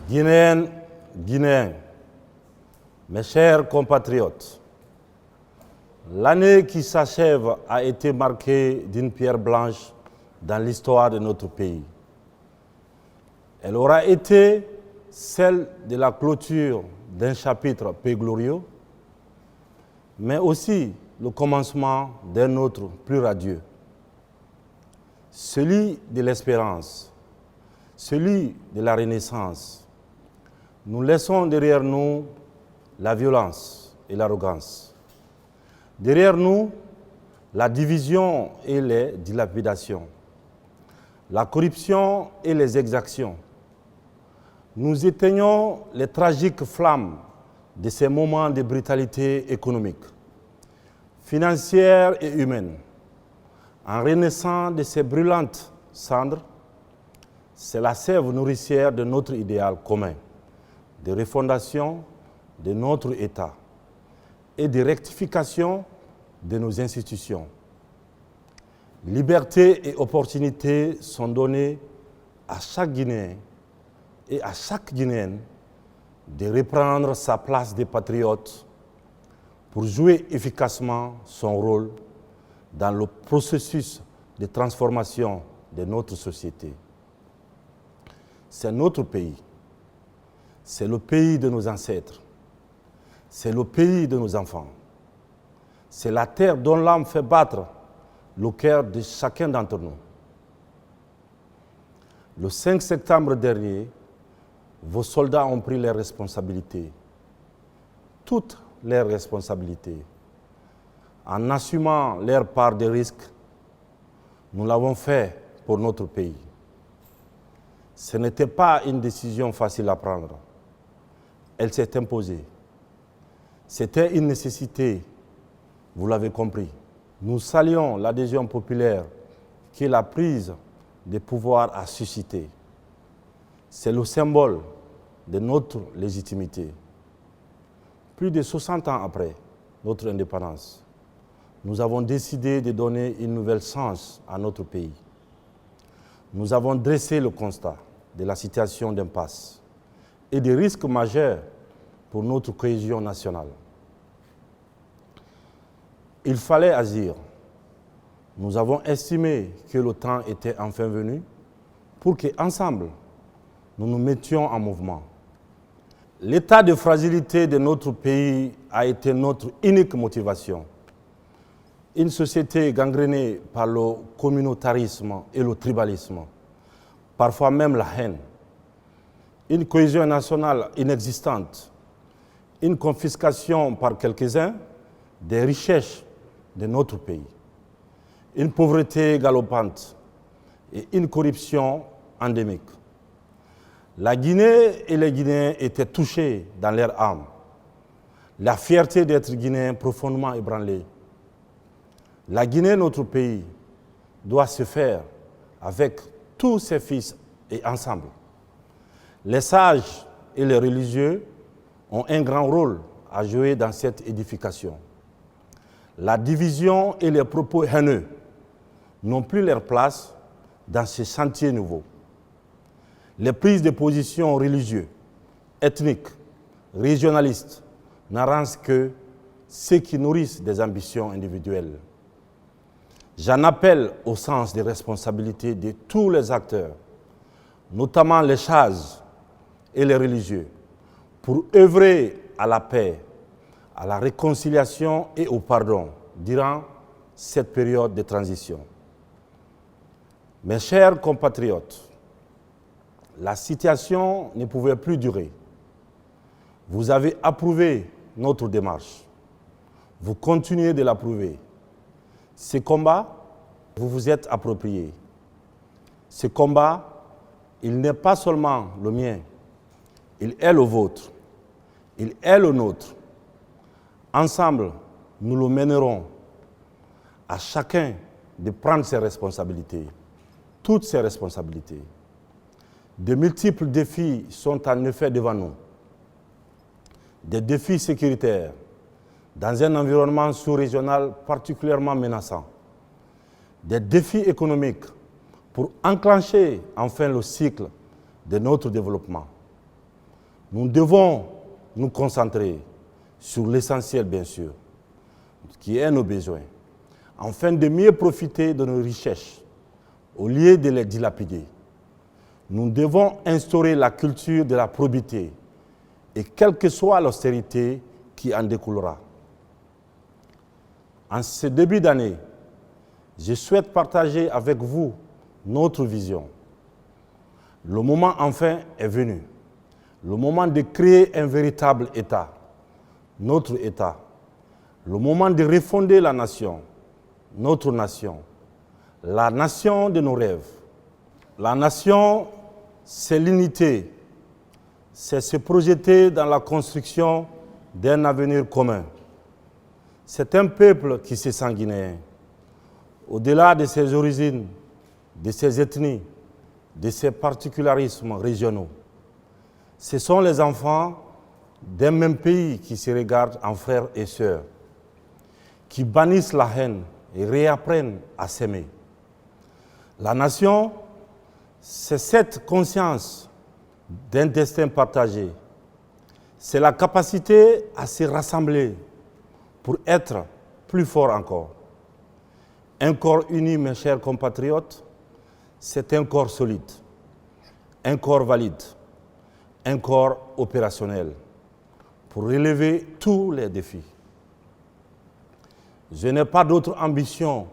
Guinéennes, Guinéens, mes chers compatriotes, l'année qui s'achève a été marquée d'une pierre blanche dans l'histoire de notre pays. Elle aura été celle de la clôture d'un chapitre peu glorieux, mais aussi le commencement d'un autre plus radieux, celui de l'espérance, celui de la renaissance. Nous laissons derrière nous la violence et l'arrogance. Derrière nous, la division et les dilapidations, la corruption et les exactions. Nous éteignons les tragiques flammes de ces moments de brutalité économique, financière et humaine. En renaissant de ces brûlantes cendres, c'est la sève nourricière de notre idéal commun, de refondation de notre État et de rectification de nos institutions. Liberté et opportunités sont données à chaque Guinéen et à chaque Guinéenne de reprendre sa place de patriote pour jouer efficacement son rôle dans le processus de transformation de notre société. C'est notre pays. C'est le pays de nos ancêtres. C'est le pays de nos enfants. C'est la terre dont l'âme fait battre le cœur de chacun d'entre nous. Le 5 septembre dernier, vos soldats ont pris leurs responsabilités, toutes leurs responsabilités. En assumant leur part de risque, nous l'avons fait pour notre pays. Ce n'était pas une décision facile à prendre. Elle s'est imposée. C'était une nécessité, vous l'avez compris. Nous saluons l'adhésion populaire que la prise de pouvoir a suscité. C'est le symbole de notre légitimité. Plus de 60 ans après notre indépendance, nous avons décidé de donner une nouvelle chance à notre pays. Nous avons dressé le constat de la situation d'impasse et des risques majeurs pour notre cohésion nationale. Il fallait agir. Nous avons estimé que le temps était enfin venu pour qu'ensemble, nous nous mettions en mouvement. L'état de fragilité de notre pays a été notre unique motivation. Une société gangrénée par le communautarisme et le tribalisme, parfois même la haine. Une cohésion nationale inexistante, une confiscation par quelques-uns des richesses de notre pays, une pauvreté galopante et une corruption endémique. La Guinée et les Guinéens étaient touchés dans leur âme. La fierté d'être Guinéen profondément ébranlée. La Guinée, notre pays, doit se faire avec tous ses fils et ensemble. Les sages et les religieux ont un grand rôle à jouer dans cette édification. La division et les propos haineux n'ont plus leur place dans ce chantier nouveau. Les prises de position religieuses, ethniques, régionalistes n'arrangent que ceux qui nourrissent des ambitions individuelles. J'en appelle au sens des responsabilités de tous les acteurs, notamment les sages et les religieux, pour œuvrer à la paix, à la réconciliation et au pardon durant cette période de transition. Mes chers compatriotes, la situation ne pouvait plus durer. Vous avez approuvé notre démarche. Vous continuez de l'approuver. Ce combat, vous vous êtes approprié. Ce combat, il n'est pas seulement le mien, il est le vôtre, il est le nôtre. Ensemble, nous le mènerons. À chacun de prendre ses responsabilités, toutes ses responsabilités. De multiples défis sont en effet devant nous. Des défis sécuritaires, dans un environnement sous-régional particulièrement menaçant. Des défis économiques pour enclencher enfin le cycle de notre développement. Nous devons nous concentrer sur l'essentiel, bien sûr, qui est nos besoins, afin de mieux profiter de nos richesses, au lieu de les dilapider. Nous devons instaurer la culture de la probité, et quelle que soit l'austérité qui en découlera. En ce début d'année, je souhaite partager avec vous notre vision. Le moment enfin est venu. Le moment de créer un véritable État, notre État. Le moment de refonder la nation, notre nation. La nation de nos rêves. La nation, c'est l'unité. C'est se projeter dans la construction d'un avenir commun. C'est un peuple qui se sent guinéen. Au-delà de ses origines, de ses ethnies, de ses particularismes régionaux. Ce sont les enfants d'un même pays qui se regardent en frères et sœurs, qui bannissent la haine et réapprennent à s'aimer. La nation, c'est cette conscience d'un destin partagé. C'est la capacité à se rassembler pour être plus fort encore. Un corps uni, mes chers compatriotes, c'est un corps solide, un corps valide, un corps opérationnel pour relever tous les défis. Je n'ai pas d'autre ambition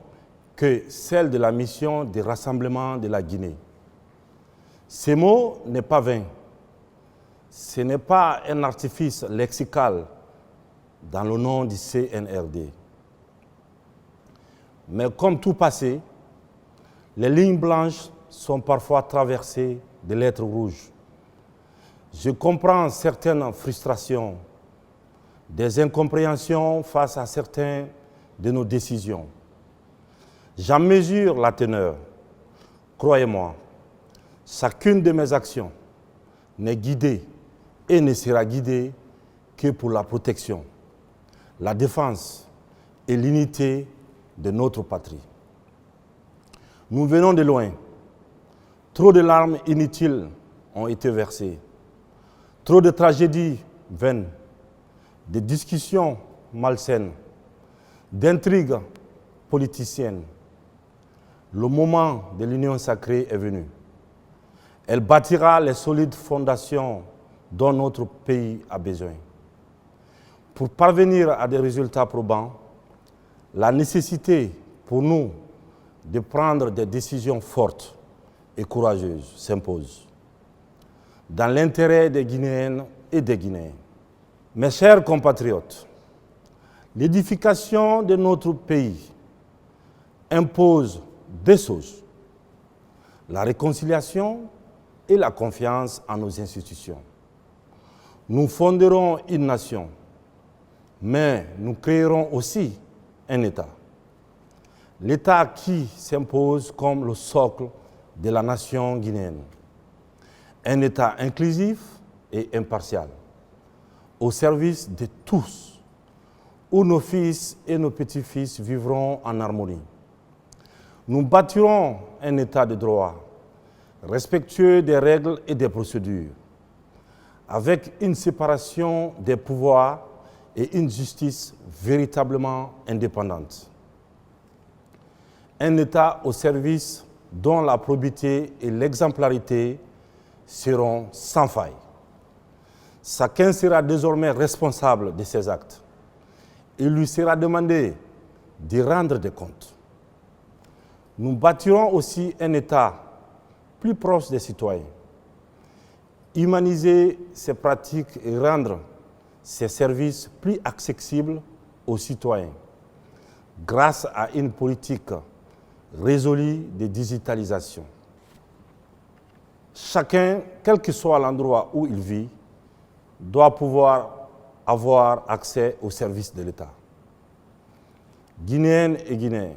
que celle de la mission de rassemblement de la Guinée. Ce mot n'est pas vain. Ce n'est pas un artifice lexical dans le nom du CNRD. Mais comme tout passé, les lignes blanches sont parfois traversées de lettres rouges. Je comprends certaines frustrations, des incompréhensions face à certaines de nos décisions. J'en mesure la teneur. Croyez-moi, chacune de mes actions n'est guidée et ne sera guidée que pour la protection, la défense et l'unité de notre patrie. Nous venons de loin. Trop de larmes inutiles ont été versées. Trop de tragédies vaines, de discussions malsaines, d'intrigues politiciennes. Le moment de l'union sacrée est venu. Elle bâtira les solides fondations dont notre pays a besoin. Pour parvenir à des résultats probants, la nécessité pour nous de prendre des décisions fortes et courageuses s'impose, dans l'intérêt des Guinéennes et des Guinéens. Mes chers compatriotes, l'édification de notre pays impose deux choses, la réconciliation et la confiance en nos institutions. Nous fonderons une nation, mais nous créerons aussi un État. L'État qui s'impose comme le socle de la nation guinéenne. Un État inclusif et impartial, au service de tous, où nos fils et nos petits-fils vivront en harmonie. Nous bâtirons un État de droit, respectueux des règles et des procédures, avec une séparation des pouvoirs et une justice véritablement indépendante. Un État au service dont la probité et l'exemplarité seront sans faille. Chacun sera désormais responsable de ses actes. Il lui sera demandé de rendre des comptes. Nous bâtirons aussi un État plus proche des citoyens, humaniser ses pratiques et rendre ses services plus accessibles aux citoyens grâce à une politique résolue de digitalisation. Chacun, quel que soit l'endroit où il vit, doit pouvoir avoir accès aux services de l'État. Guinéennes et Guinéens,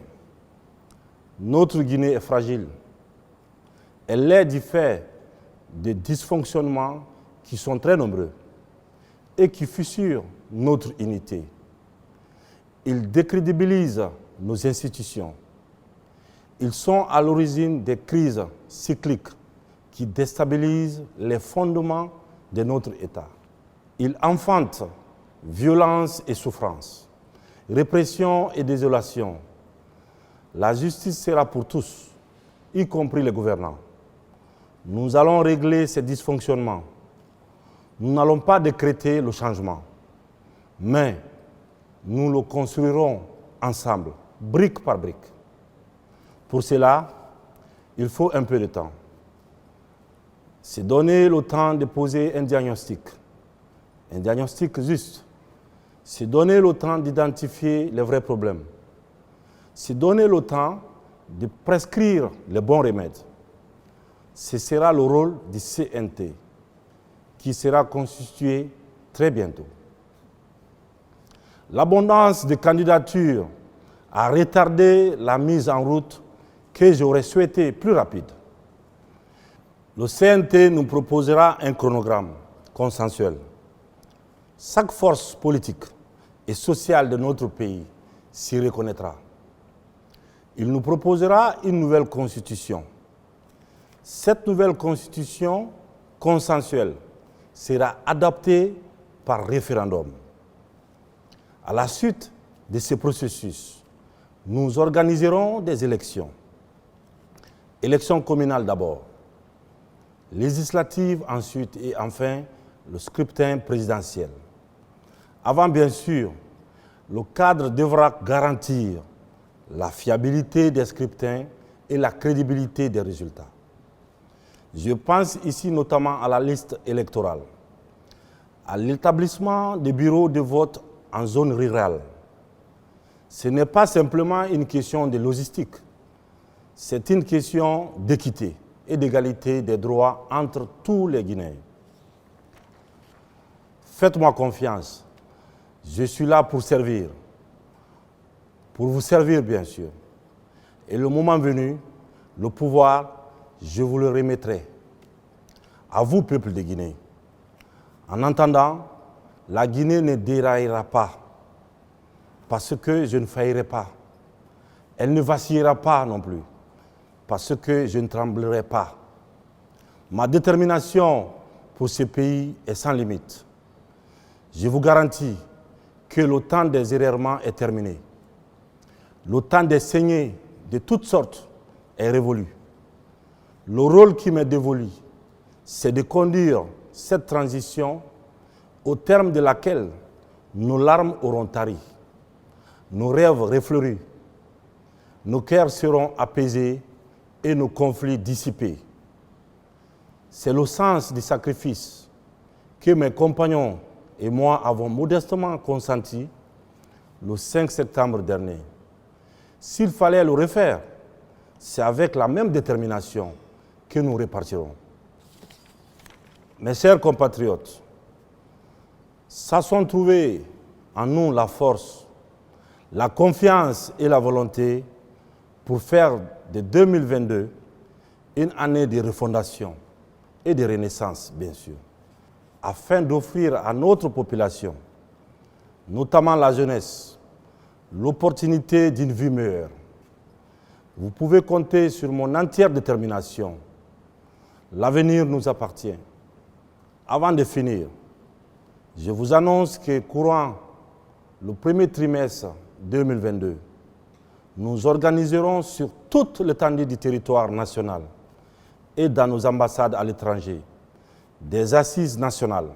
notre Guinée est fragile. Elle est du fait de dysfonctionnements qui sont très nombreux et qui fissurent notre unité. Ils décrédibilisent nos institutions. Ils sont à l'origine des crises cycliques qui déstabilisent les fondements de notre État. Il enfante violence et souffrance, répression et désolation. La justice sera pour tous, y compris les gouvernants. Nous allons régler ces dysfonctionnements. Nous n'allons pas décréter le changement, mais nous le construirons ensemble, brique par brique. Pour cela, il faut un peu de temps. C'est donner le temps de poser un diagnostic juste. C'est donner le temps d'identifier les vrais problèmes. C'est donner le temps de prescrire les bons remèdes. Ce sera le rôle du CNT, qui sera constitué très bientôt. L'abondance de candidatures a retardé la mise en route que j'aurais souhaité plus rapide. Le CNT nous proposera un chronogramme consensuel. Chaque force politique et sociale de notre pays s'y reconnaîtra. Il nous proposera une nouvelle constitution. Cette nouvelle constitution consensuelle sera adoptée par référendum. À la suite de ce processus, nous organiserons des élections. Élections communales d'abord, législatives ensuite et enfin le scrutin présidentiel. Avant, bien sûr, le cadre devra garantir la fiabilité des scrutins et la crédibilité des résultats. Je pense ici notamment à la liste électorale, à l'établissement des bureaux de vote en zone rurale. Ce n'est pas simplement une question de logistique, c'est une question d'équité et d'égalité des droits entre tous les Guinéens. Faites-moi confiance, je suis là pour servir, pour vous servir bien sûr. Et le moment venu, le pouvoir, je vous le remettrai. À vous, peuple de Guinée. En attendant, la Guinée ne déraillera pas, parce que je ne faillirai pas. Elle ne vacillera pas non plus, parce que je ne tremblerai pas. Ma détermination pour ce pays est sans limite. Je vous garantis que le temps des errements est terminé. Le temps des saignées de toutes sortes est révolu. Le rôle qui m'est dévolu, c'est de conduire cette transition au terme de laquelle nos larmes auront tari, nos rêves refleuris, nos cœurs seront apaisés et nos conflits dissipés. C'est le sens du sacrifice que mes compagnons et moi avons modestement consenti le 5 septembre dernier. S'il fallait le refaire, c'est avec la même détermination que nous repartirons. Mes chers compatriotes, sachons trouver en nous la force, la confiance et la volonté pour faire de 2022 une année de refondation et de renaissance, bien sûr, afin d'offrir à notre population, notamment la jeunesse, l'opportunité d'une vie meilleure. Vous pouvez compter sur mon entière détermination. L'avenir nous appartient. Avant de finir, je vous annonce que courant le premier trimestre 2022, nous organiserons sur toute l'étendue du territoire national et dans nos ambassades à l'étranger des assises nationales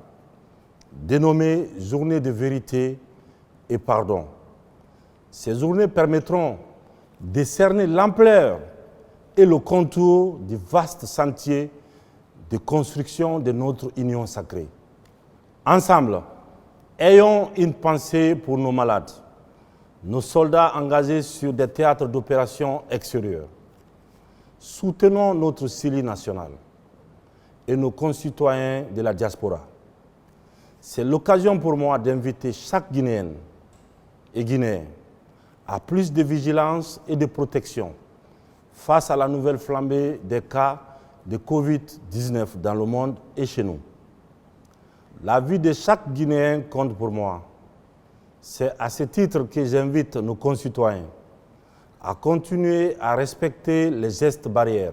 dénommées Journées de vérité et pardon. Ces journées permettront de cerner l'ampleur et le contour du vaste sentier de construction de notre union sacrée. Ensemble, ayons une pensée pour nos malades, nos soldats engagés sur des théâtres d'opérations extérieurs. Soutenons notre CELI national et nos concitoyens de la diaspora. C'est l'occasion pour moi d'inviter chaque Guinéenne et Guinéen à plus de vigilance et de protection face à la nouvelle flambée des cas de Covid-19 dans le monde et chez nous. La vie de chaque Guinéen compte pour moi. C'est à ce titre que j'invite nos concitoyens à continuer à respecter les gestes barrières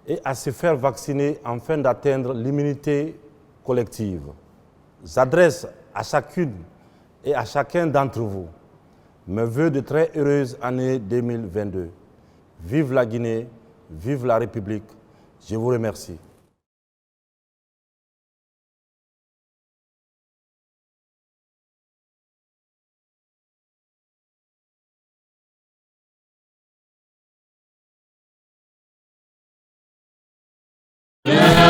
et à se faire vacciner afin d'atteindre l'immunité collective. J'adresse à chacune et à chacun d'entre vous mes vœux de très heureuse année 2022. Vive la Guinée, vive la République. Je vous remercie. Yeah.